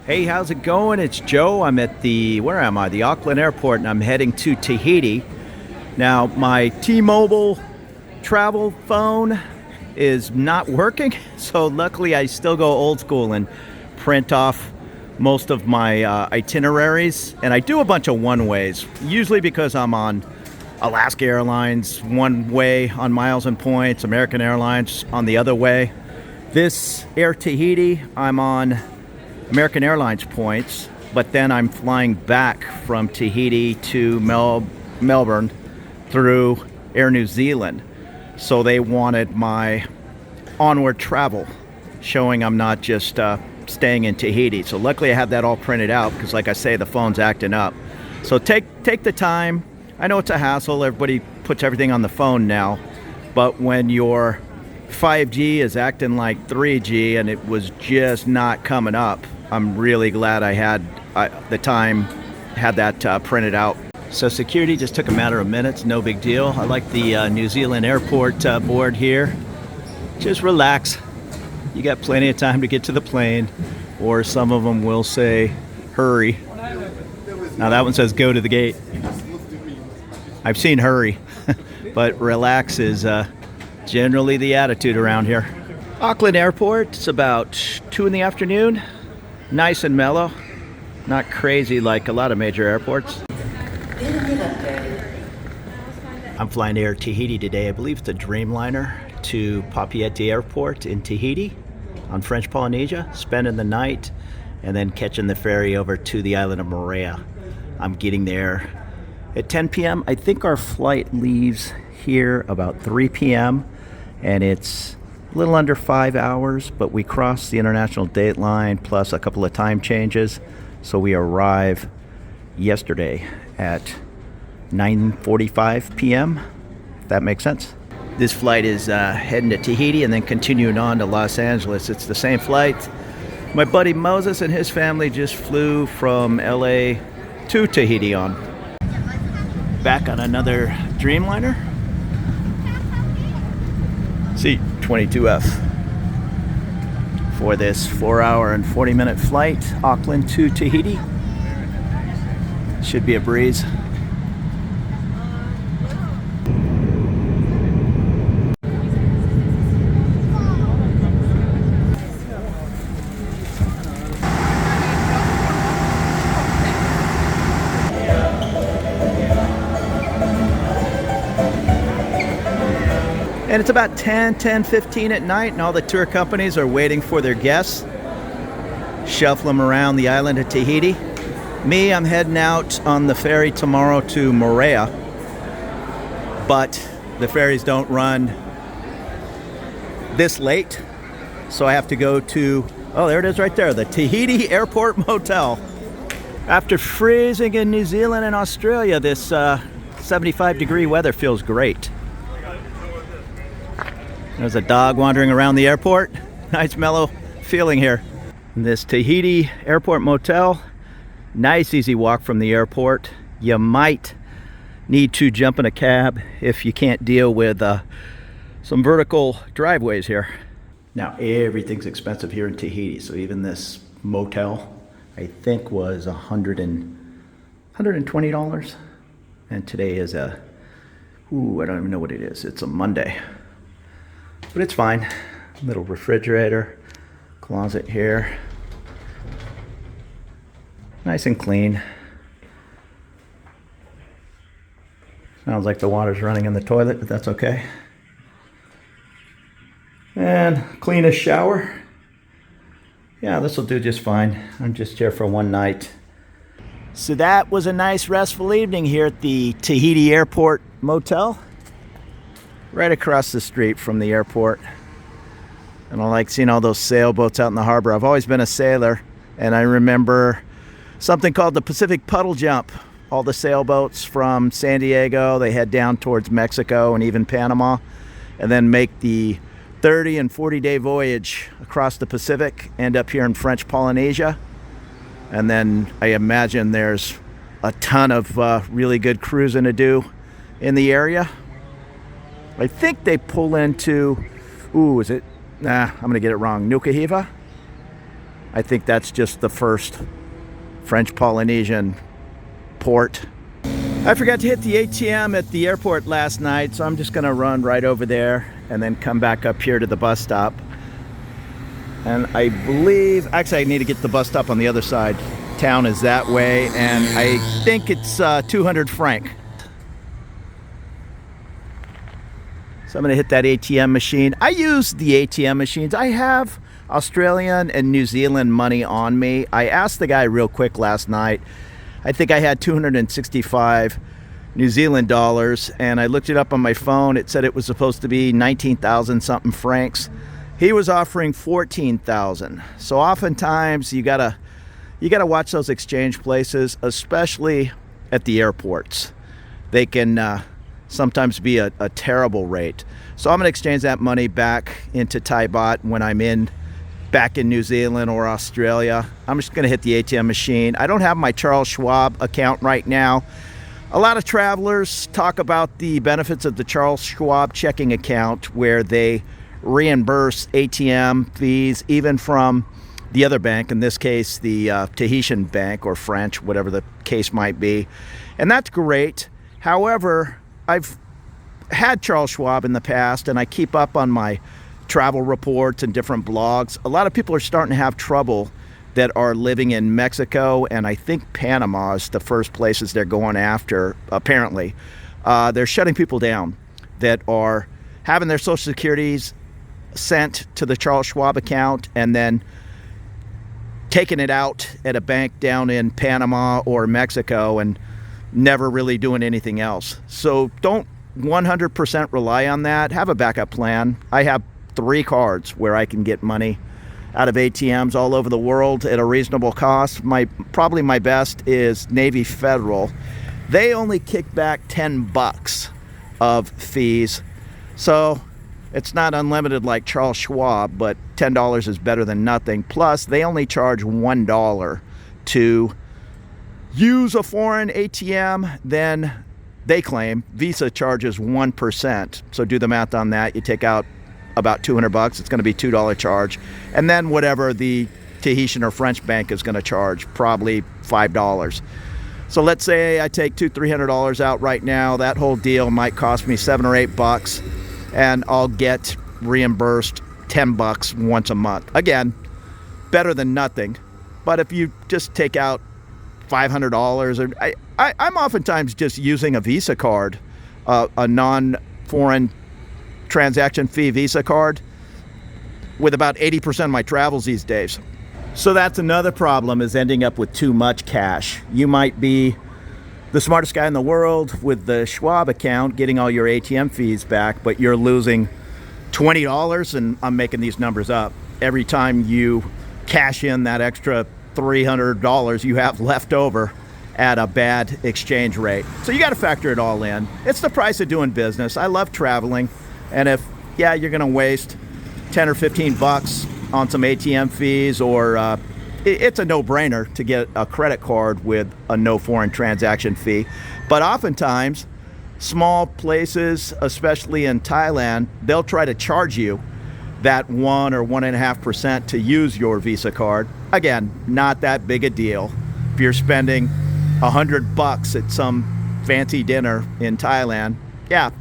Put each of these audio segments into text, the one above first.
Hey, how's it going? It's Joe. I'm at where am I? The Auckland airport, and I'm heading to Tahiti. Now, my T-Mobile travel phone is not working, so luckily I still go old school and print off most of my itineraries. And I do a bunch of one-ways, usually because I'm on Alaska Airlines one way on miles and points, American Airlines on the other way. This Air Tahiti, I'm on American Airlines points, but then I'm flying back from Tahiti to Melbourne through Air New Zealand. So they wanted my onward travel, showing I'm not just staying in Tahiti. So luckily I have that all printed out because, like I say, the phone's acting up. So take the time. I know it's a hassle. Everybody puts everything on the phone now, but when your 5G is acting like 3G and it was just not coming up, I'm really glad I had the time, had that printed out. So security just took a matter of minutes, no big deal. I like the New Zealand airport board here. Just relax. You got plenty of time to get to the plane, or some of them will say, hurry. Now that one says go to the gate. I've seen hurry, but relax is generally the attitude around here. Auckland Airport, it's about 2 in the afternoon. Nice and mellow, not crazy like a lot of major airports. I'm flying Air Tahiti today. I believe it's a Dreamliner to Papeete Airport in Tahiti on French Polynesia, spending the night and then catching the ferry over to the island of Moorea. I'm getting there at 10 p.m. I think our flight leaves here about 3 p.m. and it's a little under 5 hours, but we crossed the international date line plus a couple of time changes. So we arrive yesterday at 9:45 p.m., if that makes sense. This flight is heading to Tahiti and then continuing on to Los Angeles. It's the same flight my buddy Moses and his family just flew from LA to Tahiti on. Back on another Dreamliner. Seat 22F for this 4-hour and 40-minute flight, Auckland to Tahiti. Should be a breeze. And it's about 10:15 at night, and all the tour companies are waiting for their guests, shuffle them around the island of Tahiti. Me, I'm heading out on the ferry tomorrow to Moorea, but the ferries don't run this late, so I have to go to, oh, there it is right there, the Tahiti Airport Motel. After freezing in New Zealand and Australia, this 75-degree weather feels great. There's a dog wandering around the airport. Nice mellow feeling here. This Tahiti Airport Motel, nice easy walk from the airport. You might need to jump in a cab if you can't deal with some vertical driveways here. Now everything's expensive here in Tahiti, so even this motel I think was $120, and today is I don't even know what it is. It's a Monday. But it's fine. Little refrigerator, closet here. Nice and clean. Sounds like the water's running in the toilet, but that's okay. And cleanest shower. Yeah, this will do just fine. I'm just here for one night. So that was a nice restful evening here at the Tahiti Airport Motel. Right across the street from the airport. And I like seeing all those sailboats out in the harbor. I've always been a sailor, and I remember something called the Pacific Puddle Jump. All the sailboats from San Diego, they head down towards Mexico and even Panama, and then make the 30 and 40-day voyage across the Pacific, end up here in French Polynesia. And then I imagine there's a ton of really good cruising to do in the area. I think they pull into, is it? I'm going to get it wrong. Nukuhiva? I think that's just the first French Polynesian port. I forgot to hit the ATM at the airport last night, so I'm just gonna run right over there and then come back up here to the bus stop. And I believe, actually I need to get the bus stop on the other side. Town is that way, and I think it's 200 franc. So I'm gonna hit that ATM machine. I use the ATM machines. I have Australian and New Zealand money on me. I asked the guy real quick last night. I think I had 265 New Zealand dollars, and I looked it up on my phone. It said it was supposed to be 19,000 something francs. He was offering 14,000. So oftentimes you gotta watch those exchange places, especially at the airports. They can sometimes be a terrible rate. So I'm gonna exchange that money back into Thai baht when I'm back in New Zealand or Australia. I'm just gonna hit the ATM machine. I don't have my Charles Schwab account right now. A lot of travelers talk about the benefits of the Charles Schwab checking account, where they reimburse ATM fees even from the other bank, in this case the Tahitian bank or French, whatever the case might be. And that's great. However, I've had Charles Schwab in the past, and I keep up on my travel reports and different blogs. A lot of people are starting to have trouble that are living in Mexico, and I think Panama is the first places they're going after, apparently. They're shutting people down that are having their Social Securities sent to the Charles Schwab account and then taking it out at a bank down in Panama or Mexico and never really doing anything else. So don't 100% rely on that. Have a backup plan. I have 3 cards where I can get money out of ATMs all over the world at a reasonable cost. Probably my best is Navy Federal. They only kick back $10 of fees. So it's not unlimited like Charles Schwab, but $10 is better than nothing. Plus, they only charge $1 to use a foreign ATM. Then they claim Visa charges 1%. So do the math on that. You take out about $200, it's going to be $2 charge. And then whatever the Tahitian or French bank is going to charge, probably $5. So let's say I take $300 out right now. That whole deal might cost me $7 or $8, and I'll get reimbursed $10 once a month. Again, better than nothing. But if you just take out $500, or I'm oftentimes just using a Visa card, a non-foreign transaction fee Visa card, with about 80% of my travels these days. So that's another problem, is ending up with too much cash. You might be the smartest guy in the world with the Schwab account, getting all your ATM fees back, but you're losing $20, and I'm making these numbers up, every time you cash in that extra $300 you have left over at a bad exchange rate. So you got to factor it all in. It's the price of doing business. I love traveling, and if you're going to waste 10 or 15 bucks on some ATM fees, or it's a no-brainer to get a credit card with a no foreign transaction fee. But oftentimes, small places, especially in Thailand, they'll try to charge you that 1 or 1.5% to use your Visa card. Again, not that big a deal. If you're spending $100 at some fancy dinner in Thailand,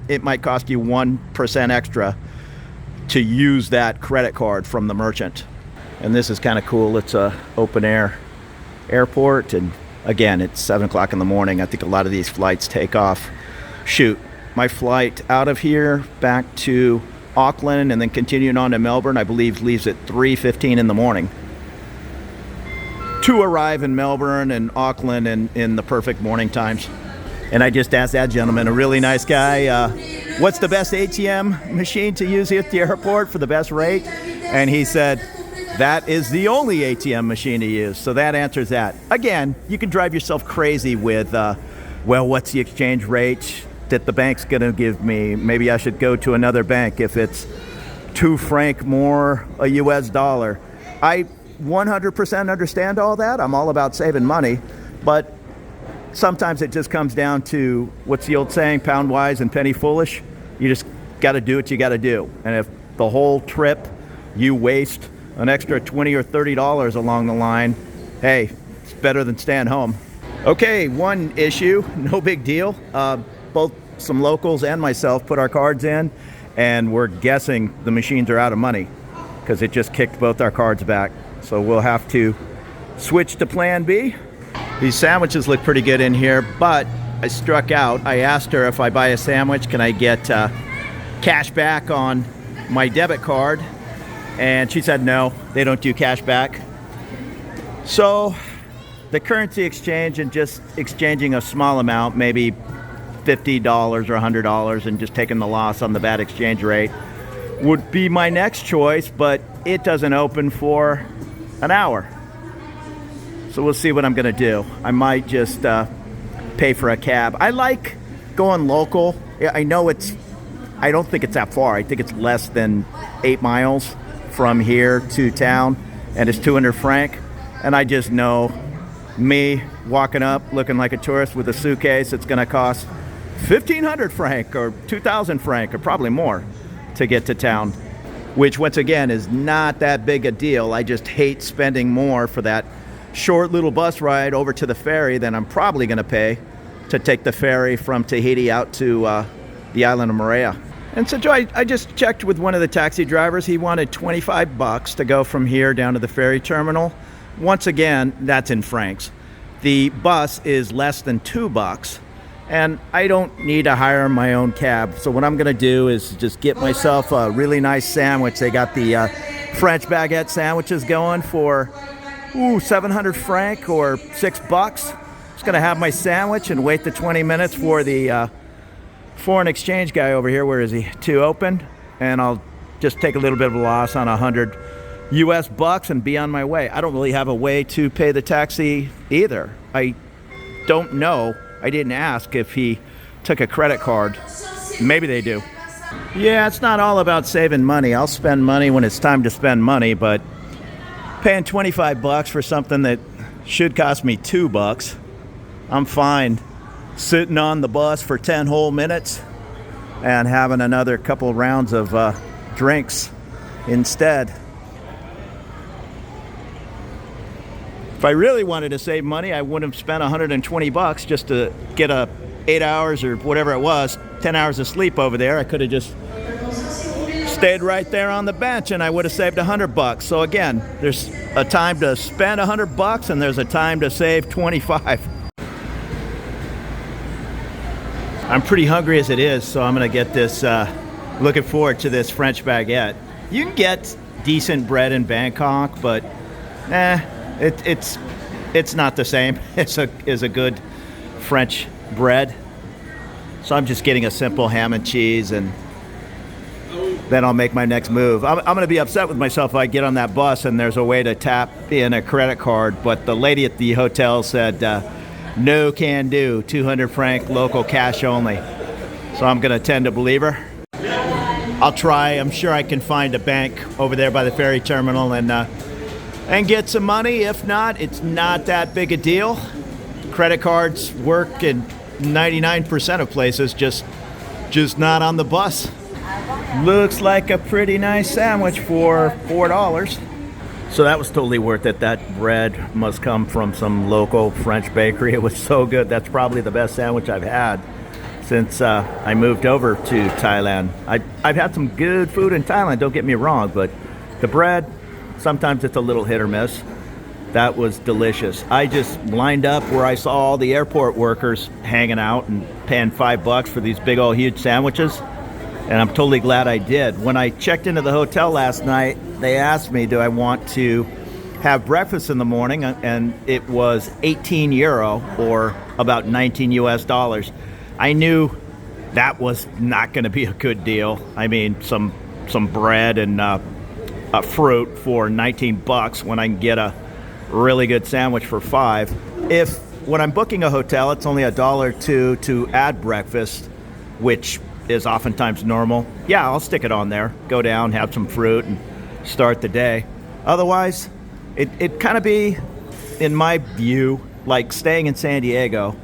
it might cost you 1% extra to use that credit card from the merchant. And this is kind of cool. It's a open air airport, and again, it's 7 o'clock in the morning. I think a lot of these flights take off. My flight out of here back to Auckland and then continuing on to Melbourne, I believe leaves at 3:15 in the morning to arrive in Melbourne and Auckland in the perfect morning times. And I just asked that gentleman, a really nice guy, what's the best ATM machine to use here at the airport for the best rate? And he said, that is the only ATM machine to use. So that answers that. Again, you can drive yourself crazy with, what's the exchange rate that the bank's going to give me? Maybe I should go to another bank if it's 2 franc more a US dollar. I 100% understand all that. I'm all about saving money, but sometimes it just comes down to, what's the old saying, pound wise and penny foolish? You just got to do what you got to do. And if the whole trip you waste an extra $20 or $30 along the line, hey, it's better than staying home. Okay, one issue, no big deal. Both some locals and myself put our cards in, and we're guessing the machines are out of money because it just kicked both our cards back. So we'll have to switch to plan B. These sandwiches look pretty good in here, but I struck out. I asked her if I buy a sandwich, can I get cash back on my debit card? And she said no, they don't do cash back. So the currency exchange and just exchanging a small amount, maybe $50 or $100, and just taking the loss on the bad exchange rate would be my next choice, but it doesn't open for an hour. So we'll see what I'm gonna do. I might just pay for a cab. I like going local. I know I don't think it's that far. I think it's less than 8 miles from here to town, and it's 200 franc. And I just know me walking up looking like a tourist with a suitcase, it's gonna cost 1,500 franc or 2,000 franc or probably more to get to town, which once again is not that big a deal. I just hate spending more for that short little bus ride over to the ferry than I'm probably gonna pay to take the ferry from Tahiti out to the island of Moorea. And so Joe, I just checked with one of the taxi drivers. He wanted 25 bucks to go from here down to the ferry terminal. Once again, that's in francs. The bus is less than $2, and I don't need to hire my own cab. So what I'm gonna do is just get myself a really nice sandwich. They got the French baguette sandwiches going for 700 franc or $6. Just gonna have my sandwich and wait the 20 minutes for the foreign exchange guy over here, where is he, to open, and I'll just take a little bit of a loss on 100 US bucks and be on my way. I don't really have a way to pay the taxi either. I don't know. I didn't ask if he took a credit card. Maybe they do. Yeah, it's not all about saving money. I'll spend money when it's time to spend money, but paying 25 bucks for something that should cost me $2, I'm fine sitting on the bus for 10 whole minutes and having another couple rounds of drinks instead. If I really wanted to save money, I wouldn't have spent 120 bucks just to get 8 hours or whatever it was, 10 hours of sleep over there. I could have just stayed right there on the bench and I would have saved 100 bucks. So again, there's a time to spend 100 bucks and there's a time to save 25. I'm pretty hungry as it is, so I'm gonna get this, looking forward to this French baguette. You can get decent bread in Bangkok, but it's not the same as a good French bread. So I'm just getting a simple ham and cheese, and then I'll make my next move. I'm gonna be upset with myself if I get on that bus and there's a way to tap in a credit card, but the lady at the hotel said, no can do, 200 franc local cash only. So I'm gonna tend to believe her. I'll try. I'm sure I can find a bank over there by the ferry terminal and get some money. If not, it's not that big a deal. Credit cards work in 99% of places, just not on the bus. Looks like a pretty nice sandwich for $4. So that was totally worth it. That bread must come from some local French bakery. It was so good. That's probably the best sandwich I've had since I moved over to Thailand. I've had some good food in Thailand, don't get me wrong, but the bread, sometimes it's a little hit or miss. That was delicious. I just lined up where I saw all the airport workers hanging out and paying $5 for these big old huge sandwiches. And I'm totally glad I did. When I checked into the hotel last night, they asked me, do I want to have breakfast in the morning? And it was 18 euro or about 19 US dollars. I knew that was not going to be a good deal. I mean, some bread and a fruit for 19 bucks when I can get a really good sandwich for $5. If when I'm booking a hotel, it's only $1.02 to add breakfast, which is oftentimes normal, yeah, I'll stick it on there, go down, have some fruit, and start the day. Otherwise, it kind of be, in my view, like staying in San Diego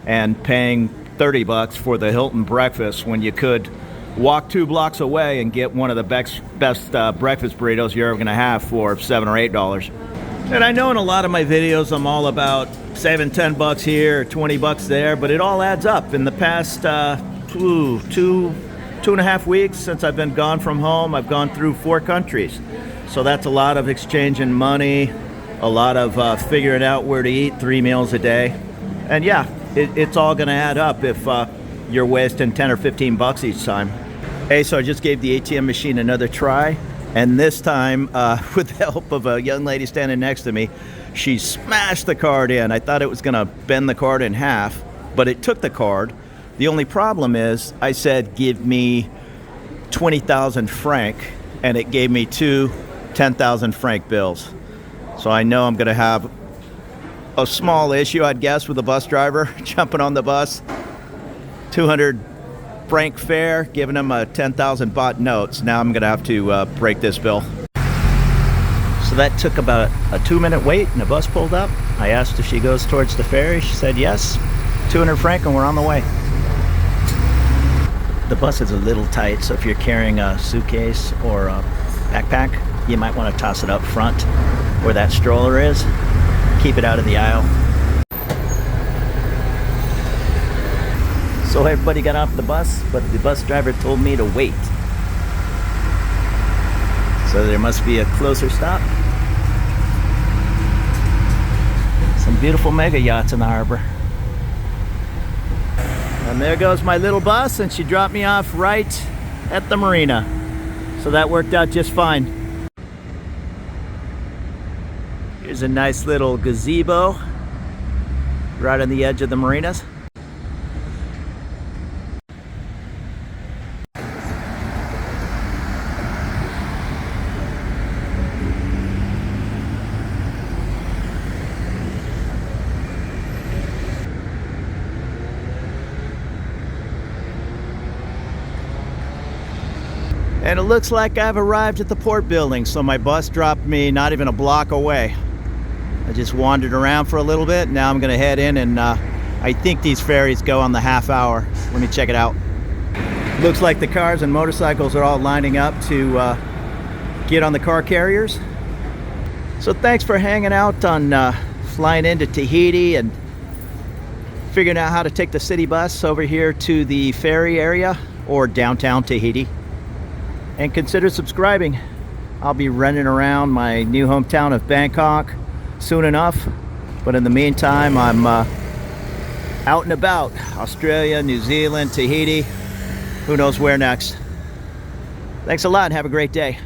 and paying $30 for the Hilton breakfast when you could walk 2 blocks away and get one of the best breakfast burritos you're ever gonna have for $7 or $8. And I know in a lot of my videos I'm all about saving 10 bucks here, 20 bucks there, but it all adds up. In the past two and a half weeks since I've been gone from home, I've gone through 4 countries. So that's a lot of exchanging money, a lot of figuring out where to eat 3 meals a day. And yeah, it's all gonna add up if you're wasting 10 or 15 bucks each time. Hey, so I just gave the ATM machine another try, and this time, with the help of a young lady standing next to me, she smashed the card in. I thought it was gonna bend the card in half, but it took the card. The only problem is, I said, give me 20,000 franc, and it gave me 2 10,000 franc bills. So I know I'm gonna have a small issue, I'd guess, with the bus driver jumping on the bus. 200 franc fare, giving him a 10,000 baht notes. Now I'm gonna have to break this bill. So that took about a 2-minute wait, and the bus pulled up. I asked if she goes towards the ferry. She said yes. 200 franc, and we're on the way. The bus is a little tight, so if you're carrying a suitcase or a backpack, you might want to toss it up front where that stroller is. Keep it out of the aisle. So everybody got off the bus, but the bus driver told me to wait. So there must be a closer stop. Some beautiful mega yachts in the harbor. And there goes my little bus, and she dropped me off right at the marina. So that worked out just fine. Here's a nice little gazebo right on the edge of the marinas. And it looks like I've arrived at the port building, so my bus dropped me not even a block away. I just wandered around for a little bit. Now I'm gonna head in, and I think these ferries go on the half hour. Let me check it out. Looks like the cars and motorcycles are all lining up to get on the car carriers. So thanks for hanging out on flying into Tahiti and figuring out how to take the city bus over here to the ferry area or downtown Tahiti. And consider subscribing. I'll be running around my new hometown of Bangkok soon enough, but in the meantime I'm out and about. Australia, New Zealand, Tahiti, who knows where next. Thanks a lot and have a great day.